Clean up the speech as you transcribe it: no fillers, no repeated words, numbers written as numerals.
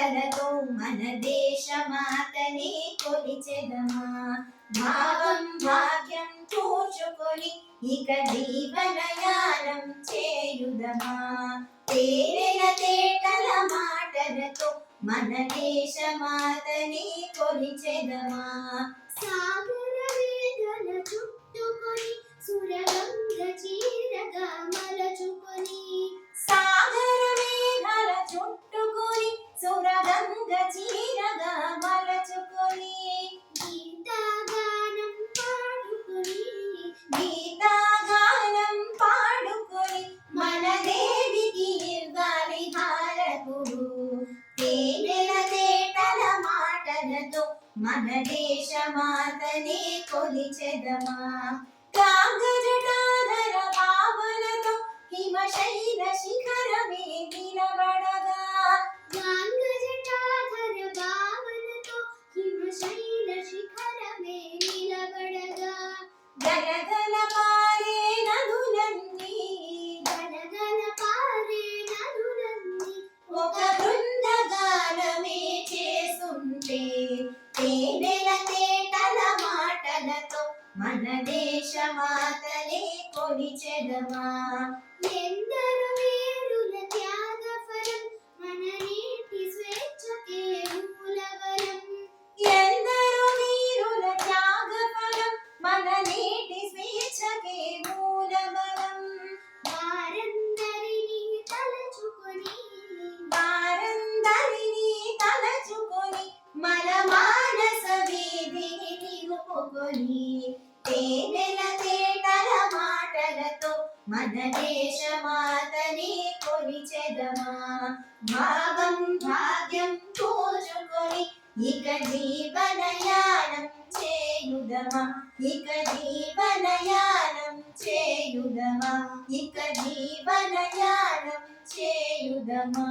పాటలతో మన దేశమాతని కొలిచెదమా. భావం భాగ్యం కూర్చుకొని ఇక జీవనయానం చేయుదమా. తేనెల తేటల మాటలతో మన దేశమాతని కొలిచెదమా. సాగర వేగల చుట్టుకొని సురగంగ చీరగా మలచుకొని, సాగర వేగల చుట్టుకొని సురగంగ చీరగా మలచుకొని, గీతాగానం పాడుకొని, గీతాగానం పాడుకొని మన దేవికి ఇవ్వాలి హారతులు. తేనెల తేటల మాటలతో మన దేశమాతని కొలిచెదమా. కాంగజటాధర భావనతో హిమశైల శిఖరమే నిలబడగా, గాంగజటాధర భావనతో హిమశైల శిఖరమే నిలబడగా, గలగల పారే నదులన్నీ, గలగల పారే నదులన్నీ ఒక బృందగానమే చేస్తుంటే. తేనెల తేటల మాటలతో మన దేశమాతని కొలిచెదమా. ఎందరు వీరుల త్యాగ ఫలం మన నీటి స్వేచ్ఛకే మూలవరం. ఎందరో వీరుల త్యాగ ఫలం మన నీటి స్వేచ్ఛకే మూలబలం. వారందరినీ తలచుకొని, వారందరినీ తలచుకొని మన మానస వీధిని నిలుపుకొని. తేనెల తేటల మాటలతో మన దేశమాతని కొలిచెదమా. భావం భాగ్యం కూర్చుకొని ఇక జీవనయానం చేయుదమా. ఇక జీవనయానం చేయుదమా. ఇక జీవనయానం చేయుదమా.